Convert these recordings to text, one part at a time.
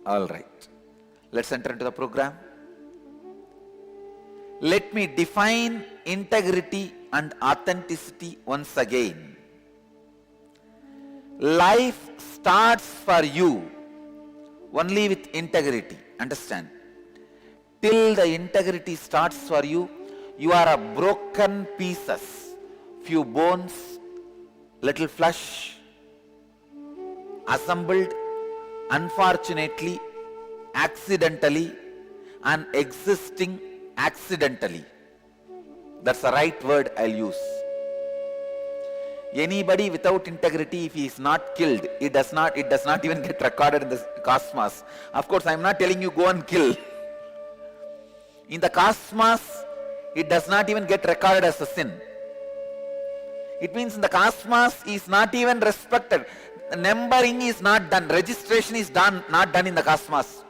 Alright, let's enter into the program. Let me define integrity and authenticity once again. Life starts for you only with integrity. Understand? Till the integrity starts for you, you are a broken pieces, few bones, little flesh, assembled unfortunately, accidentally, and existing accidentally. That's the right word I'll use. Anybody without integrity, if he is not killed, it does not even get recorded in the cosmos. Of course, I'm not telling you go and kill. In the cosmos, it does not even get recorded as a sin. It means in the cosmos is not even respected. Numbering is not done. Registration is not done in the cosmos.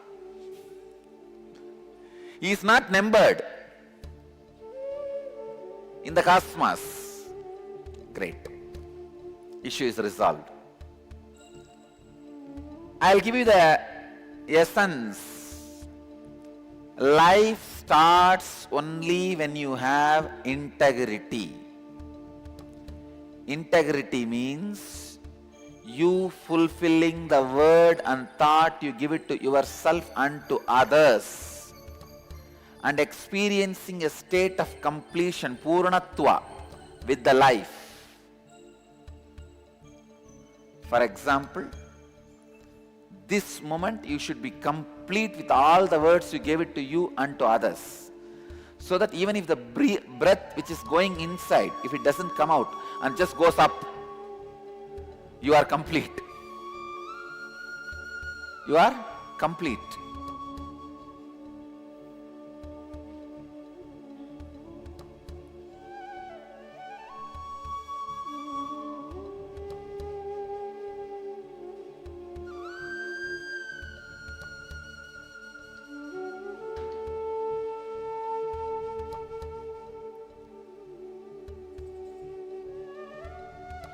He is not numbered in the cosmos. Great. Issue is resolved. I'll give you the essence. Life starts only when you have integrity. Integrity means you fulfilling the word and thought you give it to yourself and to others, and experiencing a state of completion, Purnatva, with the life. For example, this moment you should be complete with all the words you gave it to you and to others, so that even if the breath which is going inside, if it doesn't come out and just goes up, you are complete. You are complete.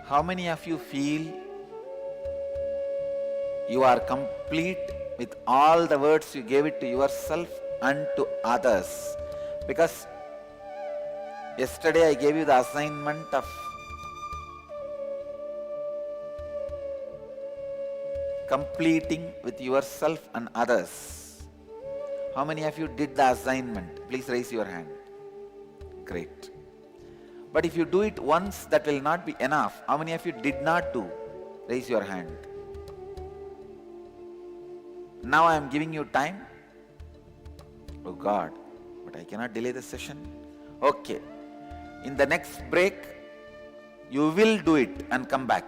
How many of you feel you are complete with all the words you gave it to yourself and to others? Because yesterday I gave you the assignment of completing with yourself and others. How many of you did the assignment? Please raise your hand. Great. But if you do it once, that will not be enough. How many of you did not do? Raise your hand. Now I am giving you time. Oh God, but I cannot delay the session. Okay. In the next break, you will do it and come back.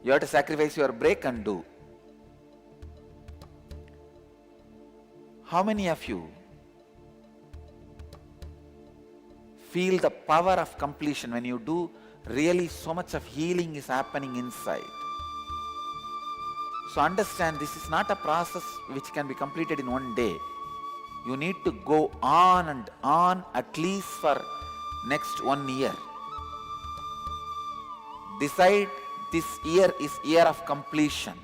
You have to sacrifice your break and do. How many of you feel the power of completion when you do? Really, so much of healing is happening inside. So understand, this is not a process which can be completed in one day. You need to go on and on at least for next 1 year. Decide this year is year of completion.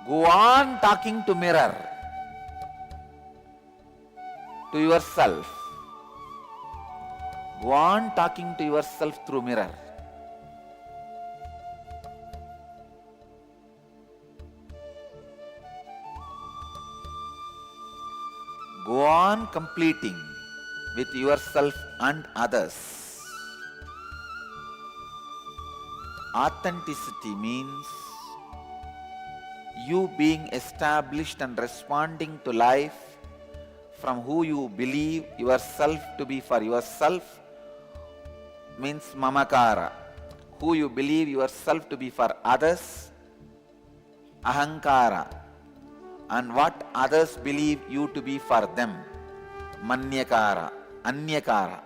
Go on talking to mirror, to yourself. Go on talking to yourself through mirror. Go on completing with yourself and others. Authenticity means you being established and responding to life from who you believe yourself to be for yourself, means mamakara. Who you believe yourself to be for others, ahankara. And what others believe you to be for them, manyakara, anyakara.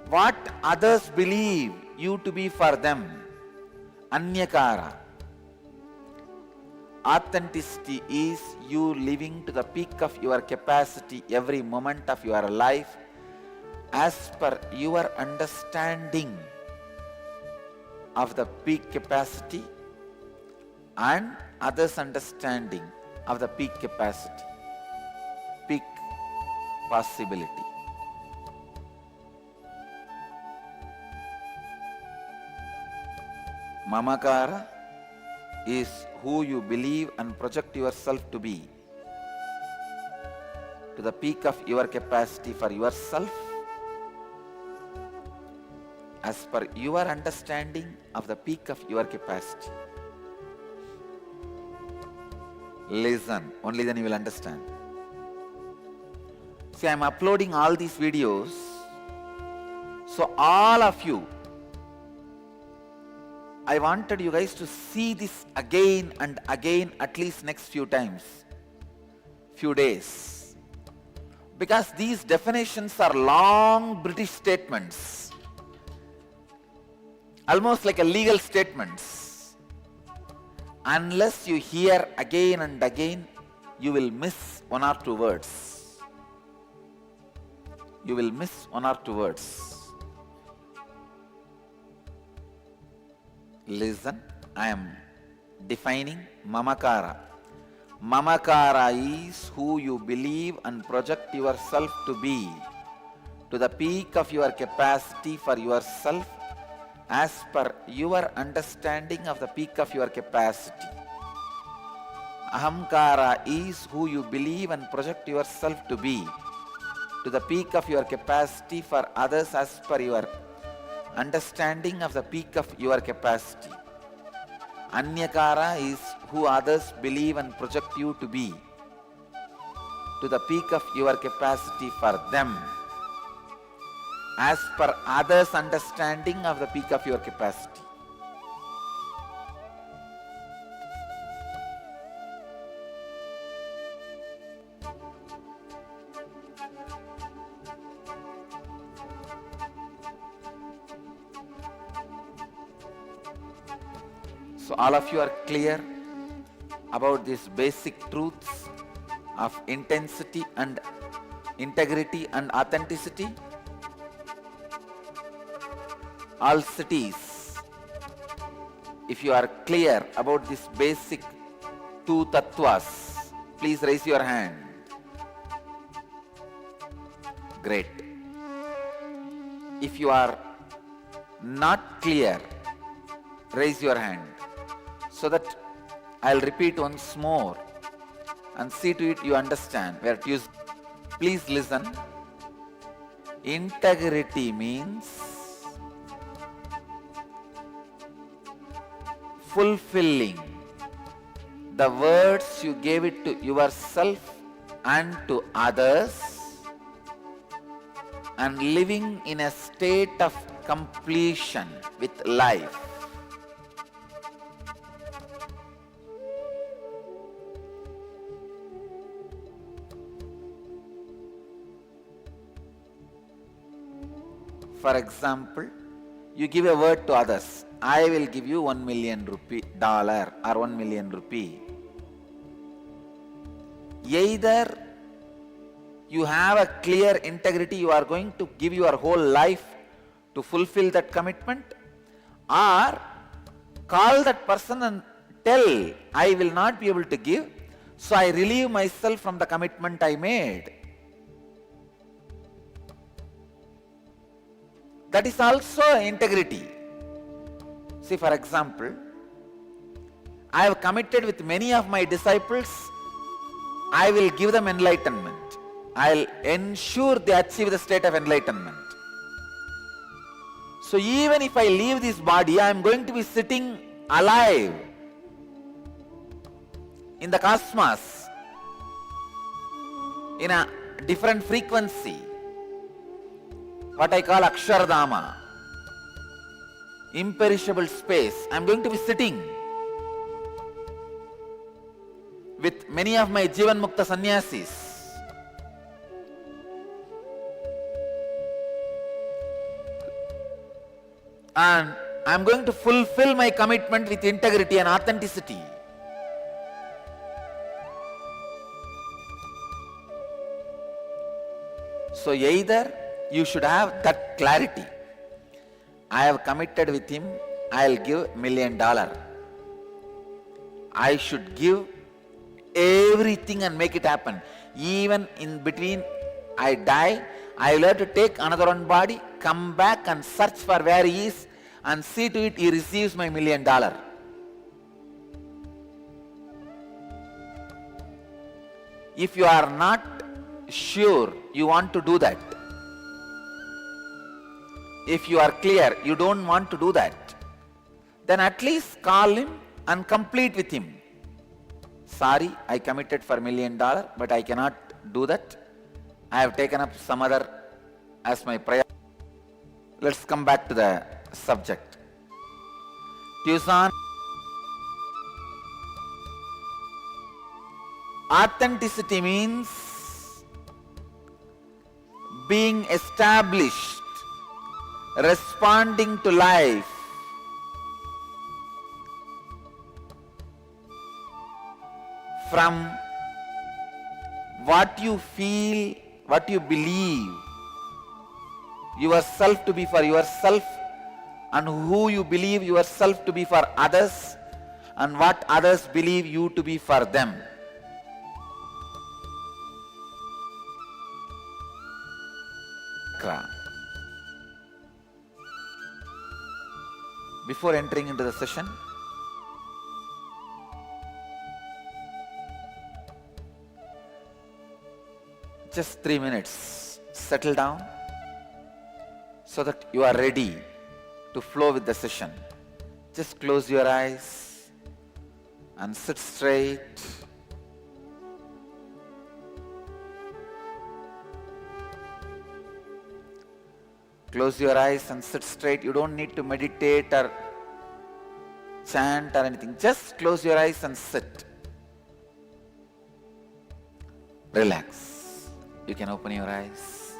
What others believe you to be for them, anyakara. Authenticity is you living to the peak of your capacity every moment of your life as per your understanding of the peak capacity and others' understanding of the peak capacity, peak possibility. Mamakara is who you believe and project yourself to be, to the peak of your capacity for yourself, as per your understanding of the peak of your capacity. Listen, only then you will understand. See, I am uploading all these videos, so all of you, I wanted you guys to see this again and again, at least next few times, few days. Because these definitions are long British statements, almost like a legal statements. Unless you hear again and again, you will miss one or two words. You will miss one or two words. Listen, I am defining Mamakara. Mamakara is who you believe and project yourself to be, to the peak of your capacity for yourself, as per your understanding of the peak of your capacity. Ahamkara is who you believe and project yourself to be, to the peak of your capacity for others as per your understanding of the peak of your capacity. Anyakara is who others believe and project you to be, to the peak of your capacity for them, as per others' understanding of the peak of your capacity. So all of you are clear about these basic truths of intensity and integrity and authenticity? All cities, if you are clear about these basic two tattvas, please raise your hand. Great. If you are not clear, raise your hand, so that I'll repeat once more and see to it you understand where to use. Please listen. Integrity means fulfilling the words you gave it to yourself and to others, and living in a state of completion with life. For example, you give a word to others. I will give you $1 million or $1 million. Either you have a clear integrity, you are going to give your whole life to fulfill that commitment, or call that person and tell, I will not be able to give, so I relieve myself from the commitment I made. That is also integrity. See, for example, I have committed with many of my disciples, I will give them enlightenment. I will ensure they achieve the state of enlightenment. So even if I leave this body, I am going to be sitting alive in the cosmos, in a different frequency, what I call Akshardhama, imperishable space. I am going to be sitting with many of my Jivan Mukta sannyasis. And I am going to fulfill my commitment with integrity and authenticity. So either you should have that clarity. I have committed with him, I'll give $1 million. I should give everything and make it happen. Even in between I die, I will have to take another one body, come back and search for where he is and see to it he receives my $1 million. If you are not sure you want to do that, if you are clear you don't want to do that, then at least call him and complete with him. Sorry, I committed for $1 million, but I cannot do that. I have taken up some other as my prayer. Let's come back to the subject. Tucson. Authenticity means being established, responding to life from what you feel, what you believe yourself to be for yourself, and who you believe yourself to be for others, and what others believe you to be for them. Before entering into the session, just 3 minutes, settle down so that you are ready to flow with the session. Just close your eyes and sit straight. Close your eyes and sit straight. You don't need to meditate or chant or anything. Just close your eyes and sit. Relax. You can open your eyes.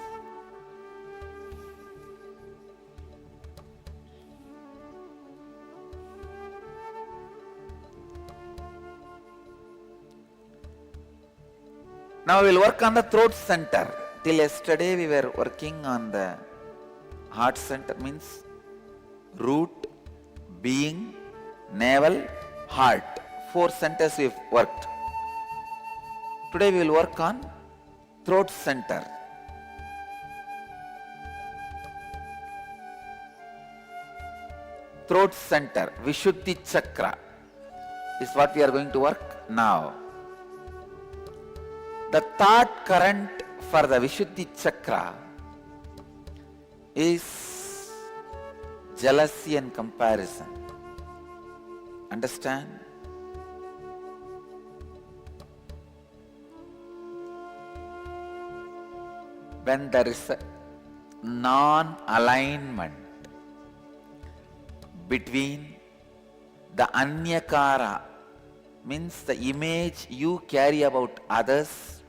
Now we will work on the throat center. Till yesterday we were working on the heart center, means root, being, navel, heart. 4 centers we have worked. Today we will work on throat center. Throat center, Vishuddhi Chakra is what we are going to work now. The thought current for the Vishuddhi Chakra is jealousy and comparison. Understand? When there is a non-alignment between the anyakara, means the image you carry about others,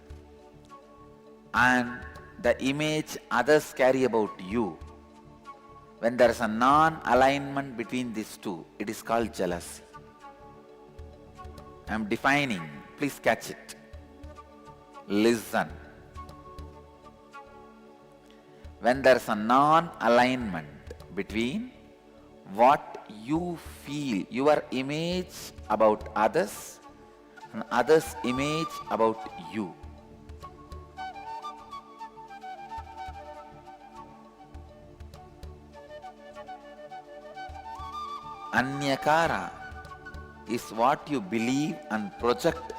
and the image others carry about you, when there is a non-alignment between these two, it is called jealousy. I am defining, please catch it. Listen. When there is a non-alignment between what you feel, your image about others, and others' image about you. Anyakara is what you believe and project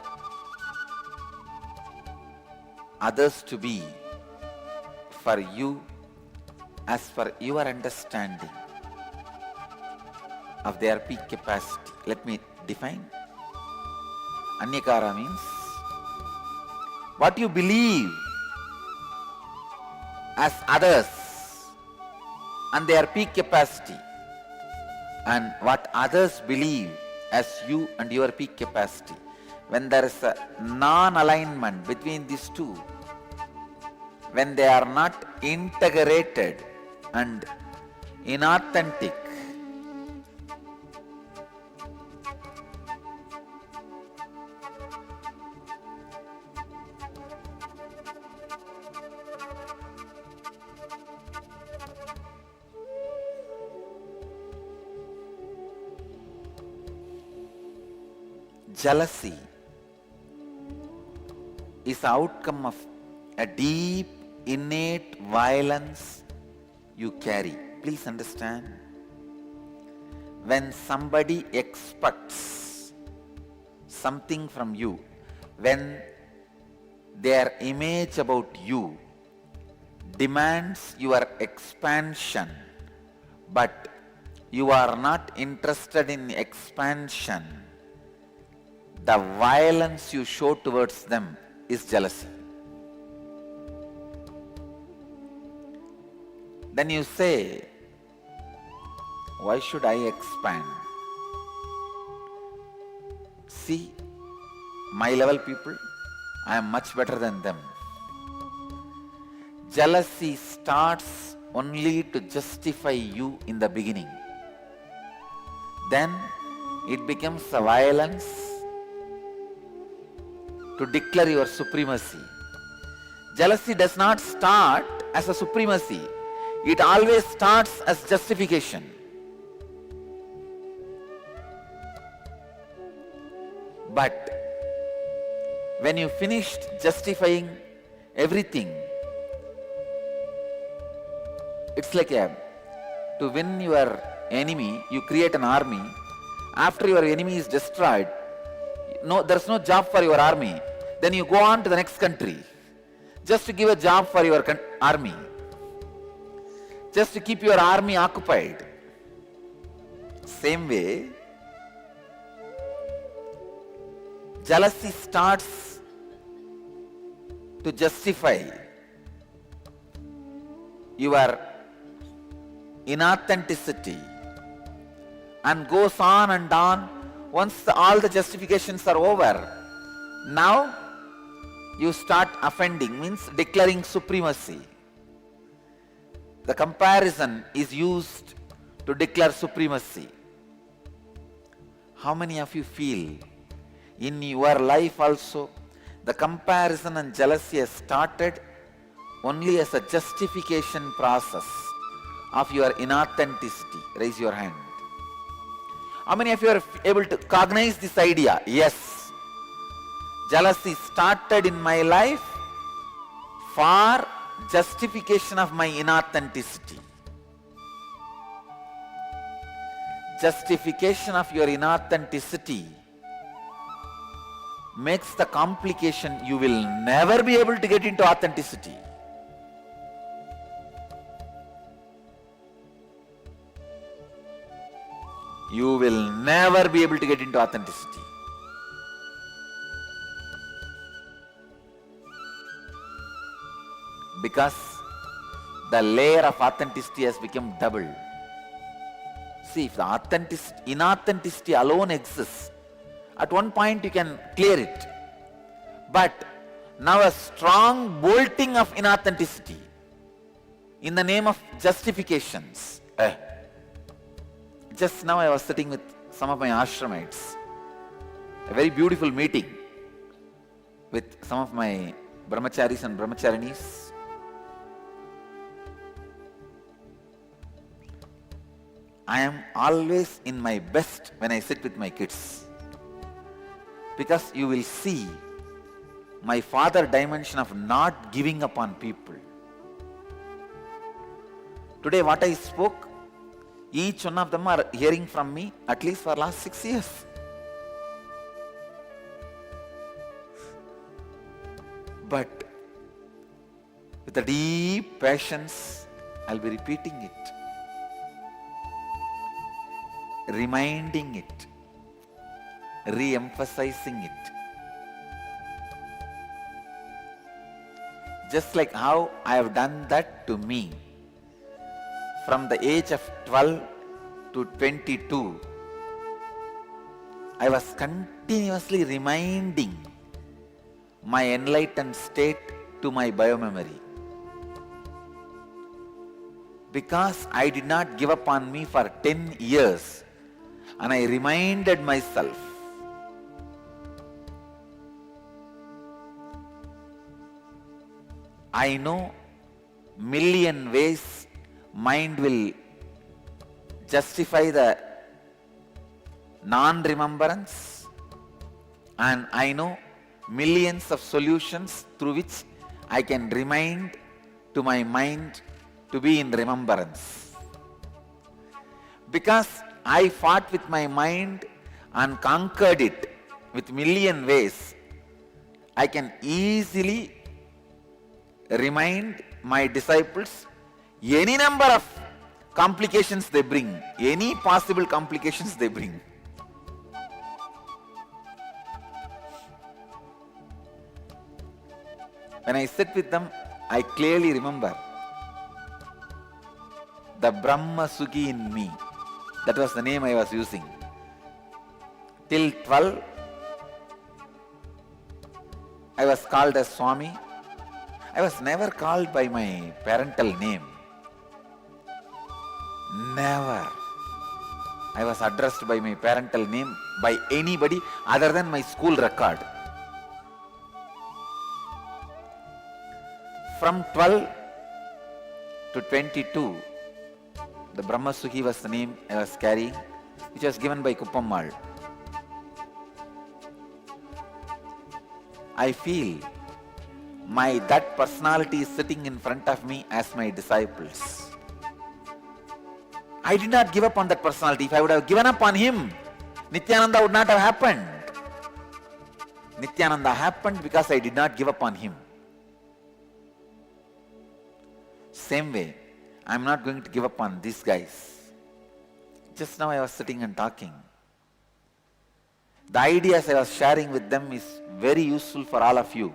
others to be for you as per your understanding of their peak capacity. Let me define. Anyakara means what you believe as others and their peak capacity, and what others believe as you and your peak capacity. When there is a non-alignment between these two, when they are not integrated and inauthentic, jealousy is the outcome of a deep, innate violence you carry. Please understand. When somebody expects something from you, when their image about you demands your expansion, but you are not interested in expansion, the violence you show towards them is jealousy. Then you say, why should I expand? See, my level people, I am much better than them. Jealousy starts only to justify you in the beginning. Then it becomes a violence to declare your supremacy. Jealousy does not start as a supremacy. It always starts as justification. But when you finished justifying everything, it's like to win your enemy, you create an army. After your enemy is destroyed, there's no job for your army. Then you go on to the next country just to give a job for your army, just to keep your army occupied. Same way, jealousy starts to justify your inauthenticity and goes on and on. Once all the justifications are over, now you start offending, means declaring supremacy. The comparison is used to declare supremacy. How many of you feel in your life also the comparison and jealousy has started only as a justification process of your inauthenticity? Raise your hand. How many of you are able to cognize this idea? Yes. Jealousy started in my life for justification of my inauthenticity. Justification of your inauthenticity makes the complication you will never be able to get into authenticity. You will never be able to get into authenticity. Because the layer of authenticity has become double. See, if the inauthenticity alone exists, at one point you can clear it. But now a strong bolting of inauthenticity in the name of justifications. Just now I was sitting with some of my ashramites. A very beautiful meeting with some of my brahmacharis and brahmacharinis. I am always in my best when I sit with my kids. Because you will see my father dimension of not giving up on people. Today what I spoke, each one of them are hearing from me at least for last 6 years. But with a deep patience, I'll be repeating it, reminding it, re-emphasizing it. Just like how I have done that to me. From the age of 12 to 22, I was continuously reminding my enlightened state to my biomemory. Because I did not give up on me for 10 years, and I reminded myself, I know million ways mind will justify the non-remembrance, And I know millions of solutions through which I can remind to my mind to be in remembrance. Because I fought with my mind and conquered it with million ways, I can easily remind my disciples any number of complications they bring, any possible complications they bring. When I sit with them, I clearly remember the Brahma Sukhi in me. That was the name I was using. Till 12, I was called as Swami. I was never called by my parental name. Never. I was addressed by my parental name by anybody other than my school record. From 12 to 22, the Brahma Sukhi was the name I was carrying, which was given by Kuppammal. I feel that personality is sitting in front of me as my disciples. I did not give up on that personality. If I would have given up on him, Nithyananda would not have happened. Nithyananda happened because I did not give up on him. Same way, I am not going to give up on these guys. Just now I was sitting and talking. The ideas I was sharing with them is very useful for all of you.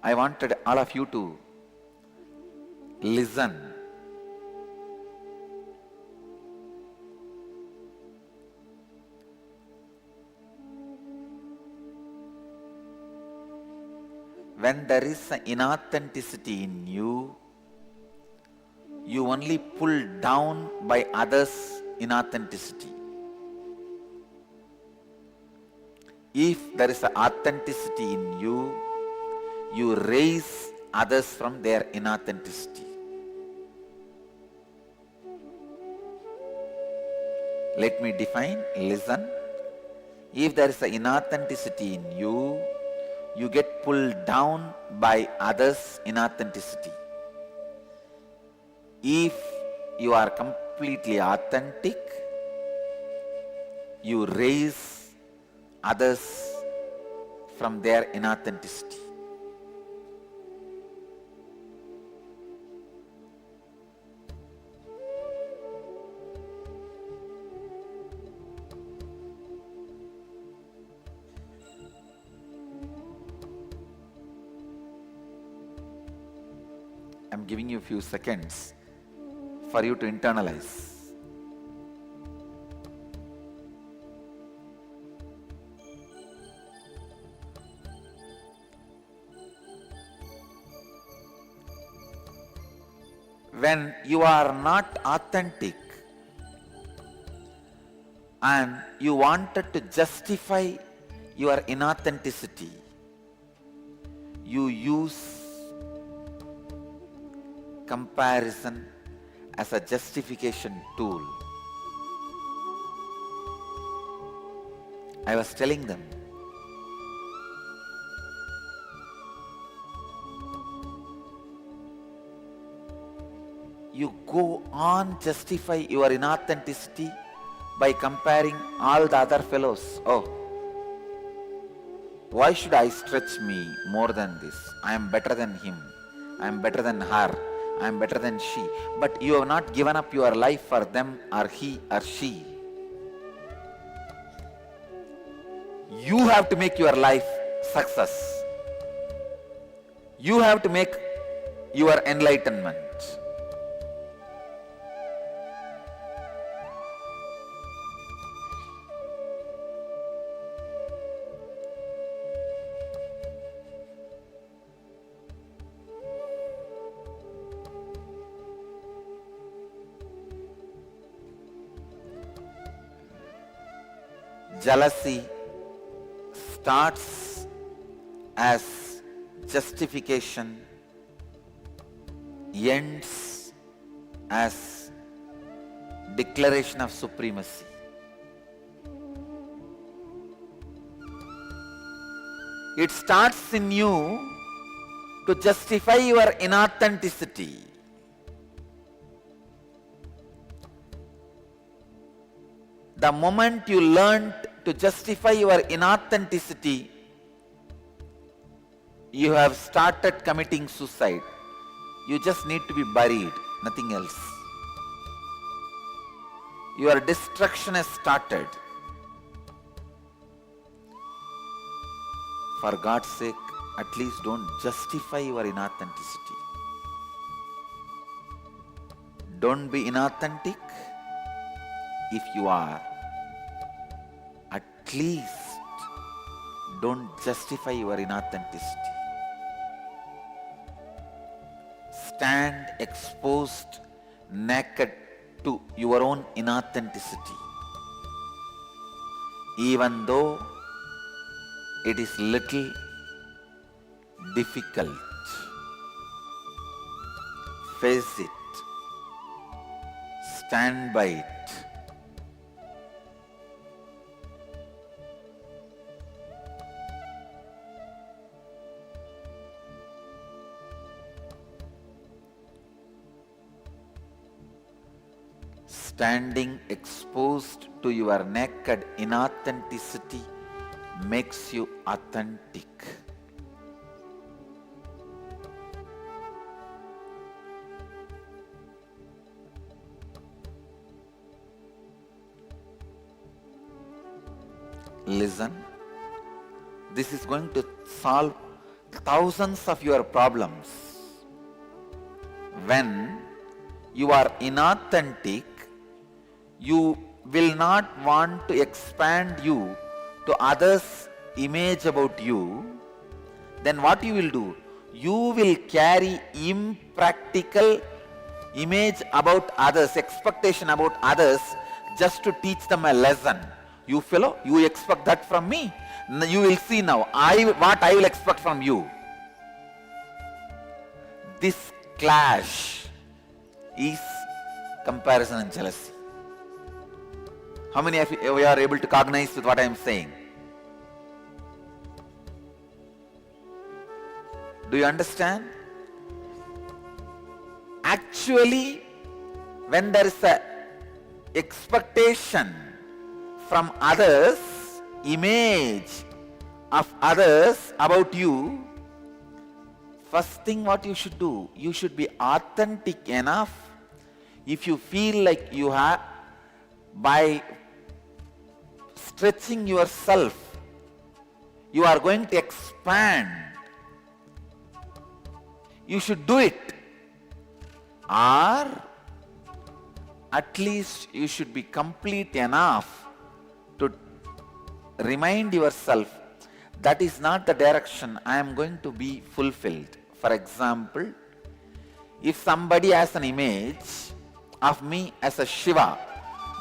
I wanted all of you to listen. When there is an inauthenticity in you, you only pull down by others' inauthenticity. If there is an authenticity in you, you raise others from their inauthenticity. Let me define, listen. If there is an inauthenticity in you, you get pulled down by others' inauthenticity. If you are completely authentic, you raise others from their inauthenticity. I'm giving you a few seconds for you to internalize. When you are not authentic and you wanted to justify your inauthenticity, you use comparison as a justification tool. I was telling them, you go on justify your inauthenticity by comparing all the other fellows. Oh, why should I stretch me more than this? I am better than him. I am better than her. I am better than she. But you have not given up your life for them or he or she. You have to make your life success. You have to make your enlightenment. Jealousy starts as justification, ends as declaration of supremacy. It starts in you to justify your inauthenticity. The moment you learned to justify your inauthenticity, you have started committing suicide. You just need to be buried, nothing else. Your destruction has started. For God's sake, at least don't justify your inauthenticity. Don't be inauthentic. If you are, at least don't justify your inauthenticity. Stand exposed, naked to your own inauthenticity. Even though it is little difficult, face it, stand by it. Standing exposed to your naked inauthenticity makes you authentic. Listen, this is going to solve thousands of your problems. When you are inauthentic, you will not want to expand you to others' image about you. Then what you will do? You will carry impractical image about others, expectation about others, just to teach them a lesson. You fellow, you expect that from me. You will see now what I will expect from you. This clash is comparison and jealousy. How many of you are able to cognize with what I am saying? Do you understand? Actually, when there is a expectation from others, image of others about you, first thing what you should do, you should be authentic enough. If you feel like you have, by stretching yourself, you are going to expand, you should do it. Or at least you should be complete enough to remind yourself that is not the direction I am going to be fulfilled. For example, if somebody has an image of me as a Shiva,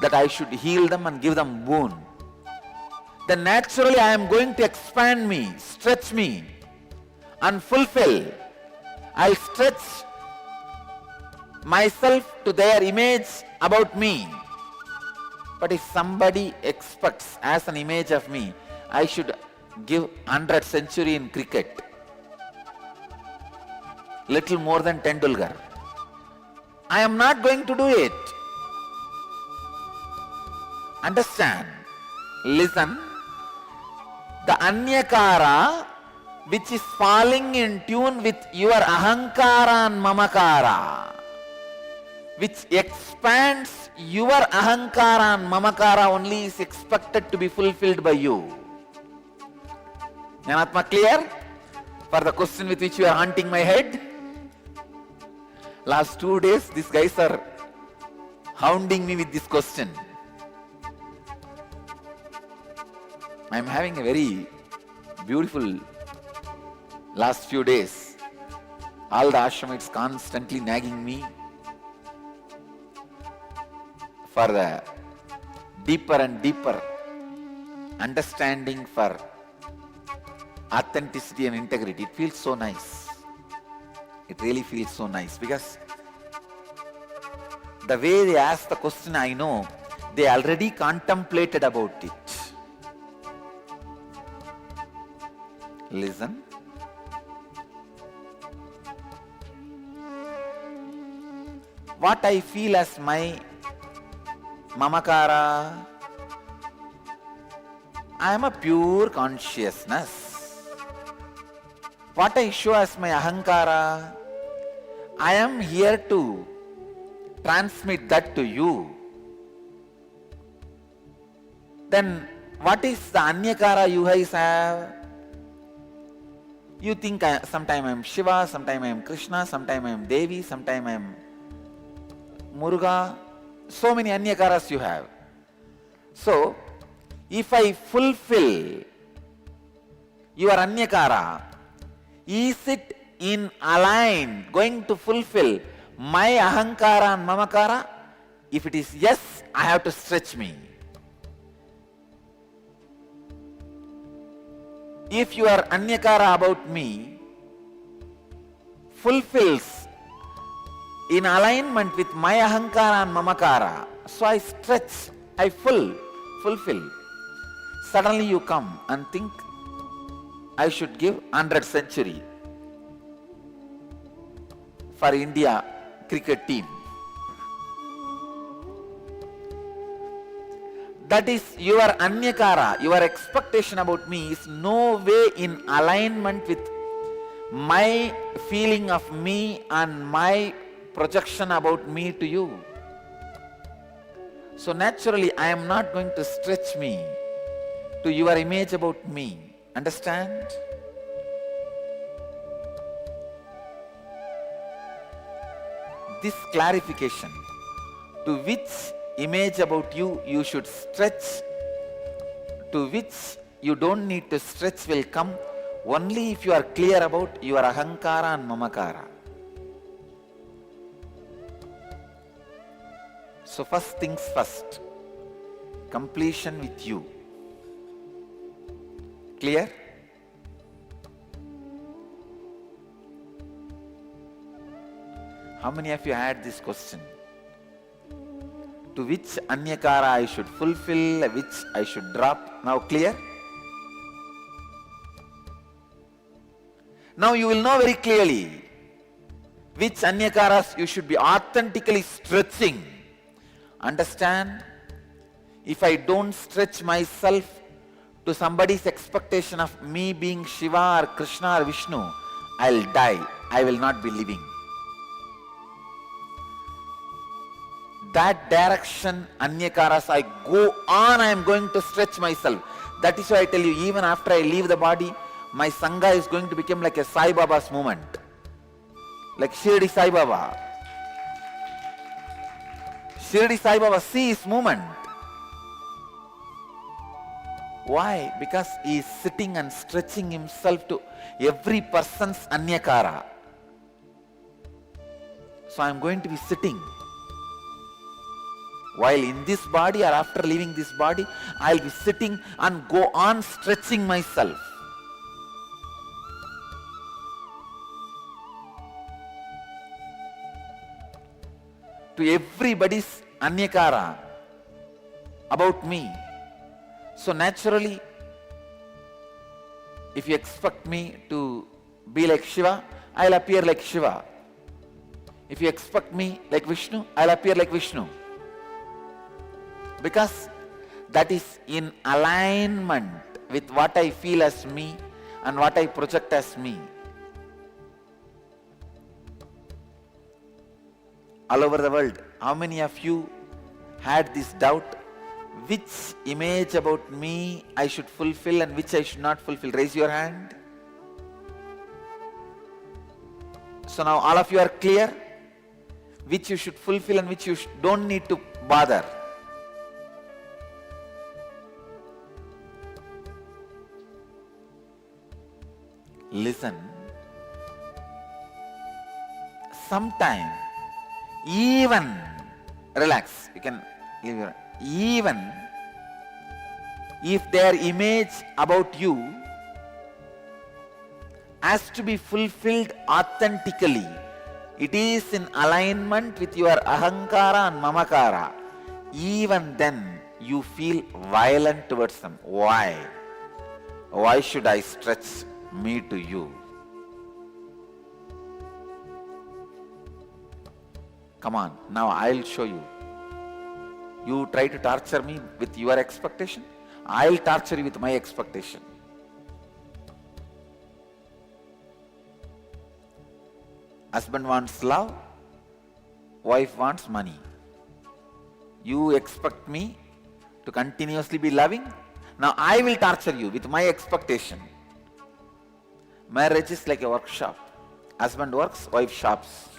that I should heal them and give them boon, then naturally I am going to expand me, stretch me and fulfill. I'll stretch myself to their image about me. But if somebody expects as an image of me, I should give 100 century in cricket, little more than Tendulkar, I am not going to do it. Understand? Listen. The anyakara which is falling in tune with your ahankara and mamakara, which expands your ahankara and mamakara, only is expected to be fulfilled by you. Jnanatma clear? For the question with which you are hunting my head? Last 2 days, these guys are hounding me with this question. I am having a very beautiful last few days. All the ashramites constantly nagging me for the deeper and deeper understanding for authenticity and integrity. It feels so nice. It really feels so nice, because the way they ask the question, I know they already contemplated about it. Listen. What I feel as my mamakara, I am a pure consciousness. What I show as my ahankara, I am here to transmit that to you. Then what is the anyakara you guys have? You think sometime I am Shiva, sometime I am Krishna, sometime I am Devi, sometime I am Muruga. So many anyakaras you have. So, if I fulfill your anyakara, is it in align, going to fulfill my ahankara and mamakara? If it is yes, I have to stretch me. If your anyakara about me fulfills in alignment with my ahankara and mamakara, so I stretch, I fulfill. Suddenly you come and think, I should give 100th century for India cricket team. That is your anyakara, your expectation about me is no way in alignment with my feeling of me and my projection about me to you. So naturally I am not going to stretch me to your image about me. Understand? This clarification, to which image about you you should stretch, to which you don't need to stretch, will come only if you are clear about your ahankara and mamakara. So first things first, completion with you. Clear? How many of you had this question? To which anyakara I should fulfill, which I should drop? Now clear? Now you will know very clearly which anyakaras you should be authentically stretching. Understand? If I don't stretch myself to somebody's expectation of me being Shiva or Krishna or Vishnu, I'll die. I will not be living. That direction, anyakaras, I go on, I am going to stretch myself. That is why I tell you, even after I leave the body, my Sangha is going to become like a Sai Baba's movement. Like Shirdi Sai Baba. Shirdi Sai Baba, see his movement. Why? Because he is sitting and stretching himself to every person's anyakara. So I am going to be sitting. While in this body or after leaving this body, I will be sitting and go on stretching myself. To everybody's anyakara about me. So naturally, if you expect me to be like Shiva, I will appear like Shiva. If you expect me like Vishnu, I will appear like Vishnu. Because that is in alignment with what I feel as me and what I project as me. All over the world, how many of you had this doubt? Which image about me I should fulfill and which I should not fulfill? Raise your hand. So now all of you are clear? Which you should fulfill and which you don't need to bother. Listen. Sometime, even, relax, you can leave your, even if their image about you has to be fulfilled authentically, it is in alignment with your ahankara and mamakara, even then you feel violent towards them. Why? Why should I stretch me to you. Come on, now I'll show you. You try to torture me with your expectation, I'll torture you with my expectation. Husband wants love, wife wants money. You expect me to continuously be loving. Now I will torture you with my expectation. Marriage is like a workshop. Husband works, wife shops.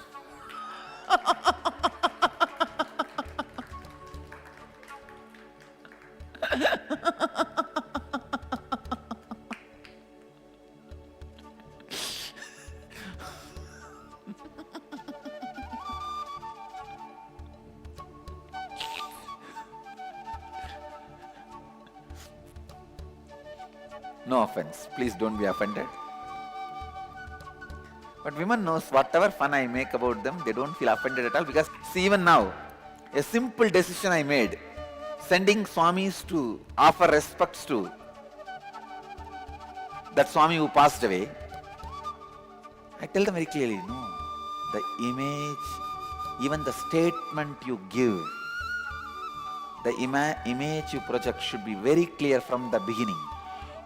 No offense, please don't be offended. But women knows whatever fun I make about them, they don't feel offended at all, because see, even now, a simple decision I made, sending Swamis to offer respects to that Swami who passed away, I tell them very clearly, no, the image, even the statement you give, the image you project should be very clear from the beginning.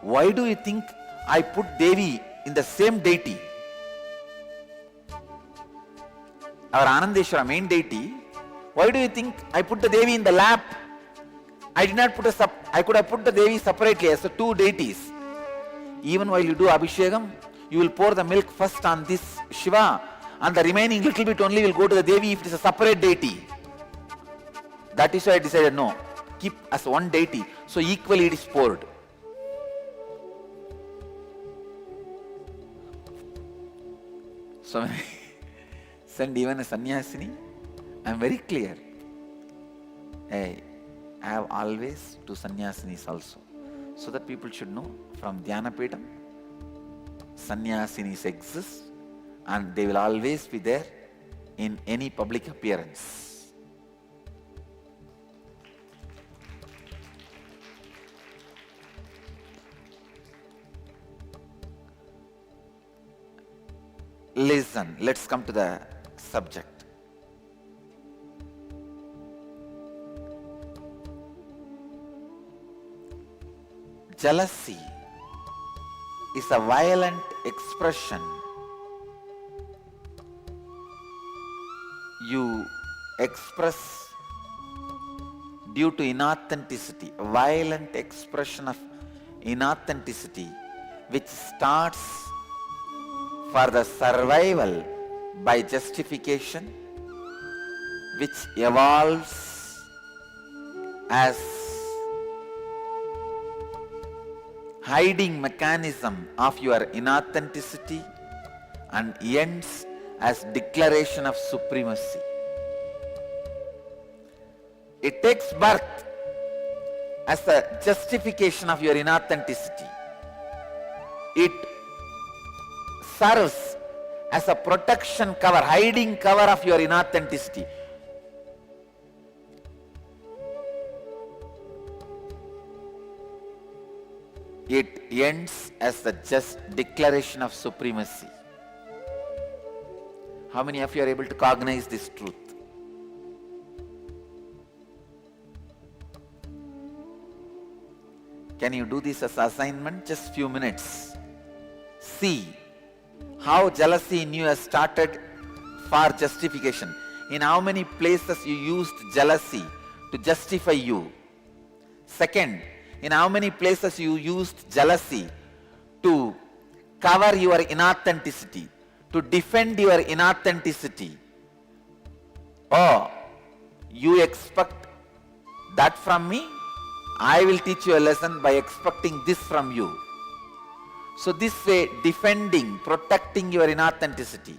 Why do you think I put Devi in the same deity? Our Anandeshwara, main deity, why do you think I put the Devi in the lap? I did not put I could have put the Devi separately as the two deities. Even while you do Abhishekam, you will pour the milk first on this Shiva, and the remaining little bit only will go to the Devi if it is a separate deity. That is why I decided, no, keep as one deity, so equally it is poured. So when I send even a sannyasini, I am very clear. I have always two sannyasinis also, so that people should know from Dhyanapeetham, sannyasinis exist and they will always be there in any public appearance. Listen, let's come to the subject. Jealousy is a violent expression you express due to inauthenticity, a violent expression of inauthenticity which starts for the survival by justification, which evolves as hiding mechanism of your inauthenticity and ends as declaration of supremacy. It takes birth as a justification of your inauthenticity. It serves as a protection cover, hiding cover of your inauthenticity. It ends as the just declaration of supremacy. How many of you are able to cognize this truth? Can you do this as assignment? Just few minutes. See how jealousy in you has started for justification. In how many places you used jealousy to justify you. Second, in how many places you used jealousy to cover your inauthenticity, to defend your inauthenticity. Oh, you expect that from me? I will teach you a lesson by expecting this from you. So this way, defending, protecting your inauthenticity.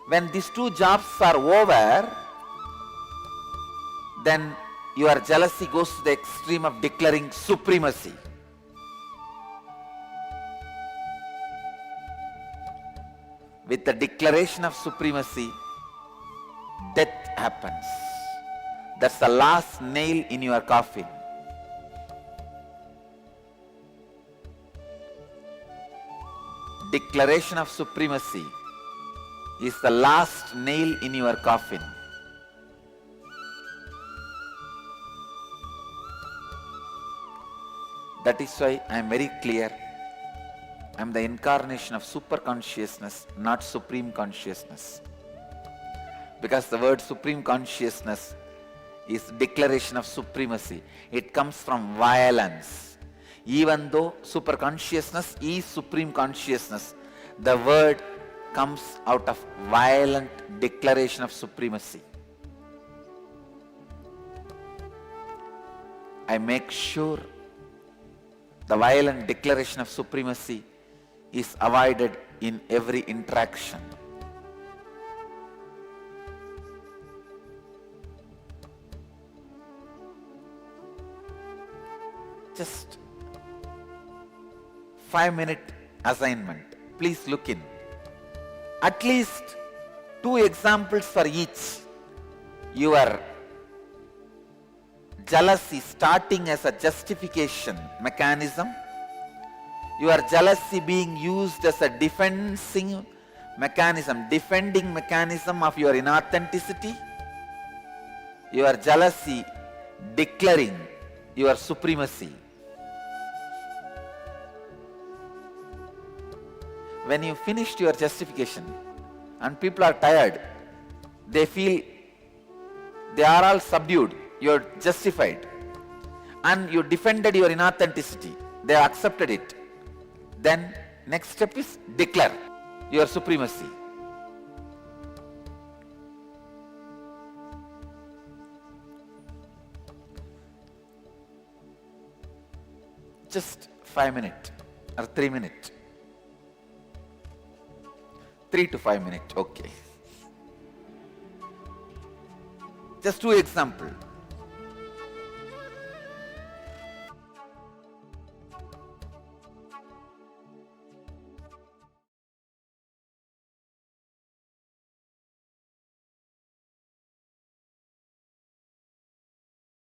When these two jobs are over, then your jealousy goes to the extreme of declaring supremacy. With the declaration of supremacy, death happens. That's the last nail in your coffin. declaration of supremacy is the last nail in your coffin. That is why I am very clear. I am the incarnation of superconsciousness, not supreme consciousness. Because the word supreme consciousness is declaration of supremacy. It comes from violence. Even though superconsciousness is supreme consciousness, the word comes out of violent declaration of supremacy. I make sure the violent declaration of supremacy is avoided in every interaction. Just 5-minute assignment. Please look in. At least 2 examples for each. Your jealousy starting as a justification mechanism, your jealousy being used as a defending mechanism of your inauthenticity, your jealousy declaring your supremacy. When you finished your justification and people are tired, they feel they are all subdued, you are justified, and you defended your inauthenticity, they accepted it. Then next step is declare your supremacy. Just 5 minutes or 3 minutes. 3 to 5 minutes, okay. Just 2 examples.